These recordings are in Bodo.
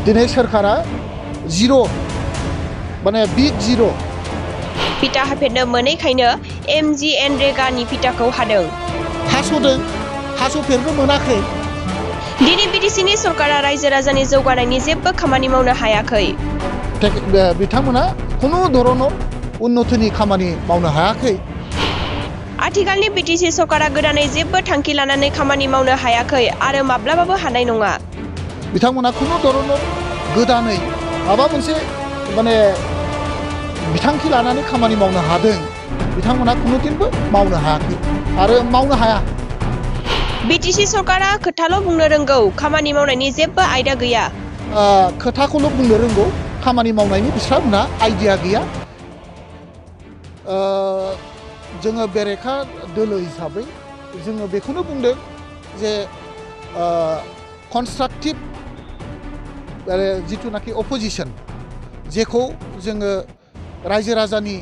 दिनै सोरखारा जिर' माने बिग जिर' फिथा हाफेरनो मोनैखायनो MGNरेगानि फिथाखौ हादों। हास'दों हास'फेरनो मोनाखै। दिनै बिटिसिनि सरकारा रायजो राजानि जौगानायनि जेबो खामानि मावनो हायाखै। बिथांमोना खुनु धरনৰ उन्नतिनि खामानि मावनो हायाखै। आथिखालनि बिटिसि सरकारा गोदानै जेबो थांखि लानानै खामानि मावनो हायाखै आरो माब्लाबाबो हानाय नङा। बिथांमोना खुनु धरনৰ गोदानै माबा मोनसे माने बिथांखि लानानै खामानि मावनो हादों। बिथांमोना खुनुदिनबो मावनो हायाखै आरो मावनो हाया। बिटिसि सरकारा खोथाल' बुंनो रोंगौ, खामानि मावनायनि जेबो आयदा गैया। खोथाखौल' बुंनो रोंगौ, खामानि मावनायनि बिसोरहा आइडिया गैया। जोङो बेरेखा दोलो हिसाबै जोङो बेखौनो बुंदों जे कनस्ट्राक्टिभ जिथुनाखि अपोजिशन जेखौ जोङो रायजो राजानि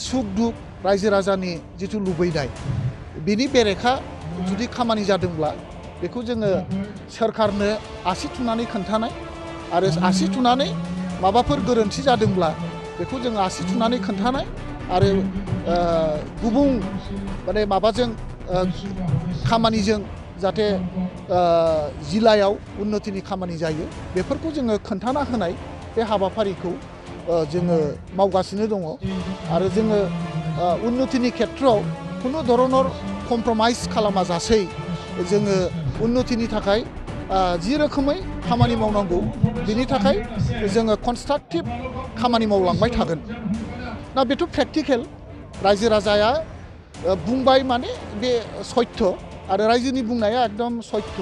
सुख दुख, रायजो राजानि जिथु लुबैनाय बिनि बेरेखा जुदि खामानि जादोंब्ला बेखौ जोङो सोरखारनो आसि थुनानै खोन्थानाय आरो आसि थुनानै माबाफोर गोरोन्थि जादोंब्ला बेखौ जोङो आसि थुनानै खोन्थानाय आरो गुबुन माने माबाजों खामानिजों जाहाथे जिल्लायाव उन्नतिनि खामानि जायो बेफोरखौ जोङो खोन्थाना होनाय बे हाबाफारिखौ जोङो मावगासिनो दङ आरो जोङो उन्नतिनि खेथ्रआव खुनु धरনৰ कमप्रमाइज खालामाजासै जोङो उन्नतिनि थाखाय जि रोखोमै खामानि मावनांगौ बिनि थाखाय जोङो कनस्ट्राक्टिभ खामानि मावलांबाय थागोन। ना बेथ' प्रेक्टिकेल, रायजो राजाया बुंबाय माने बे सत्य आरो रायजोनि बुंनाया एकदम सत्य।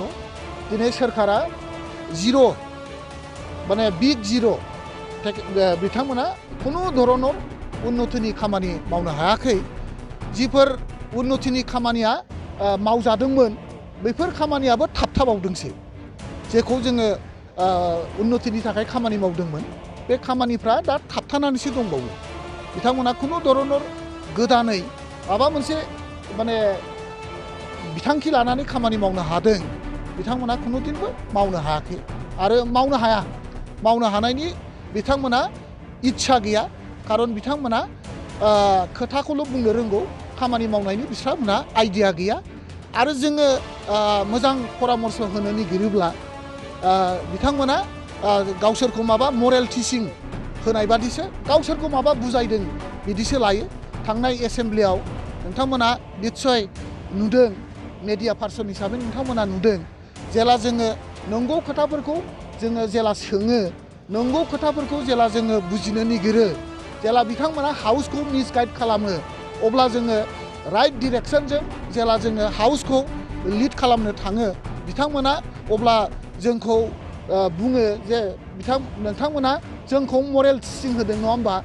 दिनै सोरखारा जिर' माने बिग जिर' बिथांमोना खुनु धरনৰ उन्नतिनि खामानि मावनो हायाखै। जिफोर उन्नतिनि खामानिया मावजादोंमोन बैफोर खामानियाबो थाबथाबावदोंसो। जेखौ जोङो उन्नतिनि थाखाय खामानि मावदोंमोन बे खामानिफ्रा दा थाबथानानैसो दंबावो। बिथांमोना खुनु धरনৰ गोदानै माबा मोनसे माने बिथांखि लानानै खामानि मावनो हादों, बिथांमोना खुनुदिनबो मावनो हायाखै आरो मावनो हाया। मावनो हानायनि बिथांमोना इच्छा गैया, खारन बिथांमोना खोथाखौल' बुंनो रोंगौ, खामानि मावनायनि बिथांमोना आइडिया गैया। आरो जोङो मोजां परामर्श होनो नागिरोब्ला बिथांमोना गावसोरखौ माबा मरेल टिचिं होनाय बादिसो गावसोरखौ माबा बुजायदों बिदिसो लायो। थांनाय एसेमब्लियाव नोंथांमोना निस्सय नुदों, मेडिया पार्सन हिसाबै नोंथांमोना नुदों, जेला जोङो नंगौ खोथाफोरखौ जोङो जेला सोङो, नंगौ खोथाफोरखौ जेला जोङो बुजिनो नागिरो, जेला बिथांमोना हाउसखौ मिसगाइड खालामो, अब्ला जोङो राइट डिरेक्सनजों जेला जोङो हाउसखौ लिड खालामनो थाङो, बिथांमोना अब्ला जोंखौ बुङो जे नोंथांमोना जोंखौ मरेल टिचिं होदों नङा होमबा,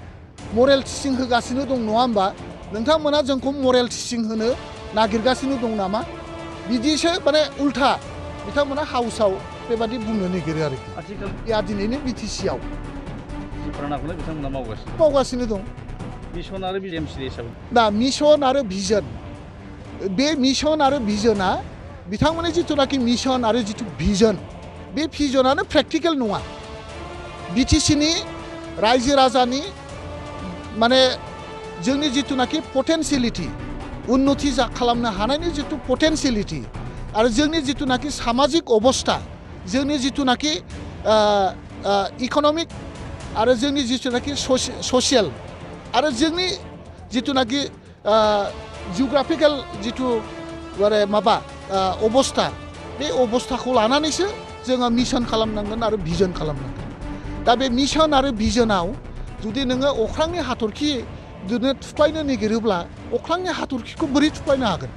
मरेल टिचिं होगासिनो दं नङा होमबा, नोंथांमोना जोंखौ मरेल टिचिं होनो नागिरगासिनो दं नामा, बिदिसो माने उल्था बिथांमोना हाउसाव बेबादि बुंनो नागिरो आरोखि। आथिखाल दिनैनि बिटिसिआव बिथांमोना मावगासिनो दं। मिशन आरो बिएमसि हिसाबै दा मिशन आरो भिजन, बे मिशन आरो भिजनआ बिथांमोननि जिथुनाखि मिशन आरो जिथु भिजन, बे भिजनानो प्रेक्टिकेल नङा। बिटिसिनि रायजो राजानि माने जोंनि जिथुनाखि पटेनसियेलिटि, उन्नति खालामनो हानायनि जिथु पटेनसियेलिटि आरो जोंनि जिथुनाखि सामाजिक अबस्था, जोंनि जिथुनाखि इक'नमिक आरो जोंनि जिथुनाखि ससियेल आरो जोंनि जिथुनाखि जिअग्राफिकेल जिथु माबा अबस्था, बे अबस्थाखौ लानानैसो जोङो मिशन खालामनांगोन आरो भिजन खालामनांगोन। दा बे मिशन आरो भिजनाव जुदि नोङो अख्रांनि हाथरखि जुदि थुख्लायनो नागिरोब्ला अख्रांनि हाथरखिखौ बोरै थुख्लायनो हागोन?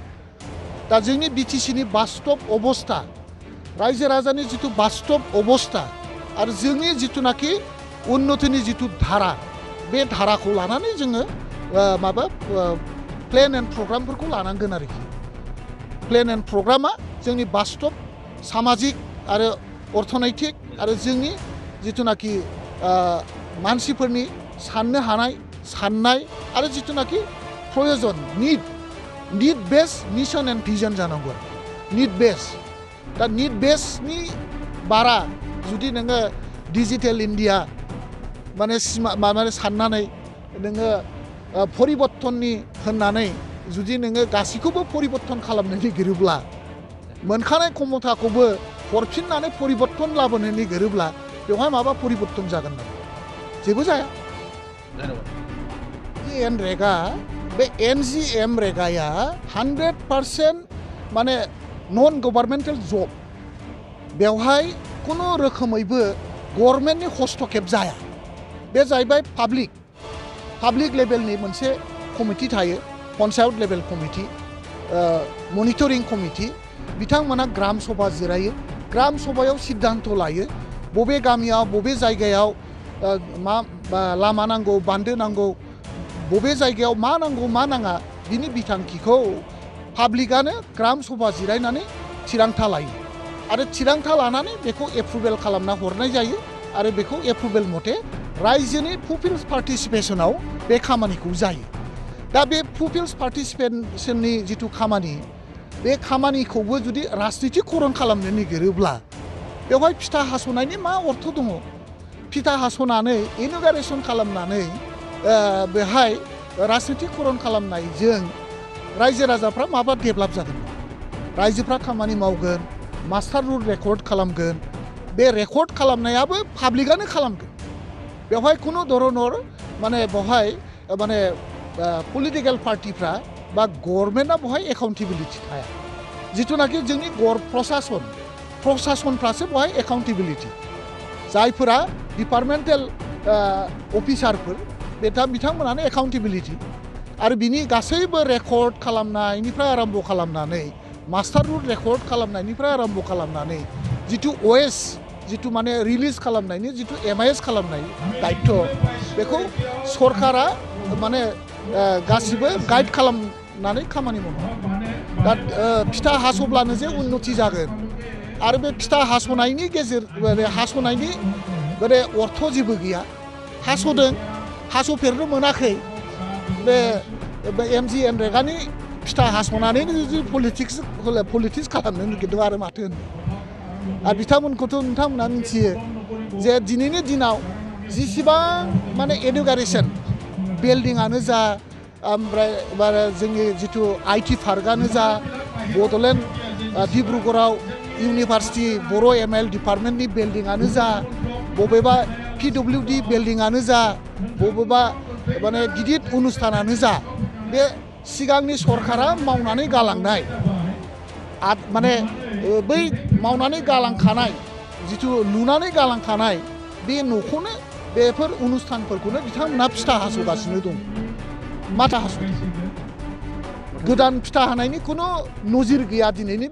दा जोंनि बिटिसिनि बास्तब अबस्था, रायजो राजानि जिथु बास्तब अबस्था आरो जोंनि जिथुनाखि उन्नतिनि जिथु धारा, बे धाराखौ लानानै जोङो माबा प्लेन एन्ड प्रग्रामफोरखौ लानांगोन आरोखि। प्लेन एन्ड प्रग्रामा जोंनि बास्तब सामाजिक आरो अर्थनैतिक आरो जोंनि जिथुनाखि मानसिफोरनि साननो हानाय साननाय आरो जिथुनाखि प्रयोजन निड बेस मिशन एन्ड भिजन जानांगौ। निड बेस, दा निड बेसनि बारा जुदि नोङो डिजिटेल इन्डिया माने माने साननानै नोङो परिबर्तननि होननानै जुदि नोङो गासैखौबो परिबर्तन खालामनो नागिरोब्ला मोनखानाय क्षमताखौबो हरफिननानै परिबर्तन लाबोनो नागिरोब्ला बेवहाय माबा परिबर्तन जागोन नामा जेबो जाया एनरेगा बे NGM रेगाया 100% माने नन गभर्नमेन्टेल जब बेवहाय खुनु रोखोमैबो गभर्नमेन्टनि हस्तक्षेप जाया बे जाहैबाय पाब्लिक लेभेलनि मोनसे कमिटि थायो panchayat level committee monitoring committee बिथांमोना ग्राम सभा जिरायो ग्राम सभायाव सिद्धान्त लायो बबे गामियाव बबे जायगायाव मा लामा नांगौ बान्दो नांगौ बबे जायगायाव मा नांगौ मा नाङा बिनि बिथांखिखौ पाब्लिकआनो ग्राम सभा जिरायनानै थिरांथा लायो आरो थिरांथा लानानै बेखौ एप्रुभेल खालामना हरनाय जायो आरो बेखौ एप्रुभेल मथे रायजोनि पिपल्स पार्टिसिपेशनाव बे खामानिखौ जायो दा बे पिपल्स पार्टिसिपेशननि जिथु खामानि बे खामानिखौबो जुदि राजनितिकरन खालामनो नागिरोब्ला बेवहाय फिथा हास'नायनि मा अर्थ दङ फिथा हास'नानै इन'ग्रेसन खालामनानै बेहाय राजनितिकरन खालामनायजों रायजो राजाफ्रा माबा डेभेलप जागोन रायजोफ्रा खामानि मावगोन मास्टार रुल रेकर्ड खालामगोन बे रेकर्ड खालामनायाबो पाब्लिकआनो खालामगोन बेवहाय खुनु धरनर माने बेवहाय माने पलिटिकेल पार्टिफ्रा बा गभर्नमेन्टआ बेवहाय एकाउन्टेबिलिटि थाया जिथुनाखि जोंनि प्रशासनफ्रासो बेवहाय एकाउन्टेबिलिटि जायफोरा डिपार्टमेन्टेल अफिसारफोर बिथांमोनानो एकाउन्टेबिलिटि आरो बिनि गासैबो रेकर्ड खालामनायनिफ्राय आरम्भ खालामनानै मास्टार रुल रेकर्ड खालामनायनिफ्राय आरम्भ खालामनानै जिथु OS जिथु माने रिलिज खालामनायनि जिथु MIS खालामनाय दायित्व बेखौ सरकारा माने गासिबो गाइड खालामनानै खामानि मावो दा फिथा हास'ब्लानो जे उन्नति जागोन आरो बे फिथा हास'नायनि हास'नायनि माने अर्थ जेबो गैया हास'दों हास'फेरनो मोनाखै बे MGN रेगानि फिथा हास'नानैनो जुदि पलिटिक्स खालामनो नागिरदों आरो माथो होनो आरो बिथांमोनखौथ' नोंथांमोना मिथियो जे दिनैनि दिनाव जिसिबां माने एडुकेसन बिल्डिंआनो जा ओमफ्राय जोंनि जिथु IT पार्कआनो जा बड'लेण्ड डिब्रुगड़आव इउनिभार्सिटि बर' ML डिपार्टमेन्टनि बिल्डिंआनो जा बबेबा PWD बिल्डिंआनो जा बबेबा माने गिदिर अनुष्ठानानो जा बे सिगांनि सरकारा मावनानै गालांनाय माने बै मावनानै गालांखानाय जिथु लुनानै गालांखानाय बे न'खौनो बेफोर अनुष्ठानफोरखौनो बिथांमोना फिथा हास'गासिनो दं माथा हास'दों गोदान फिथा हानायनि खुनु नजिर गैया दिनैनि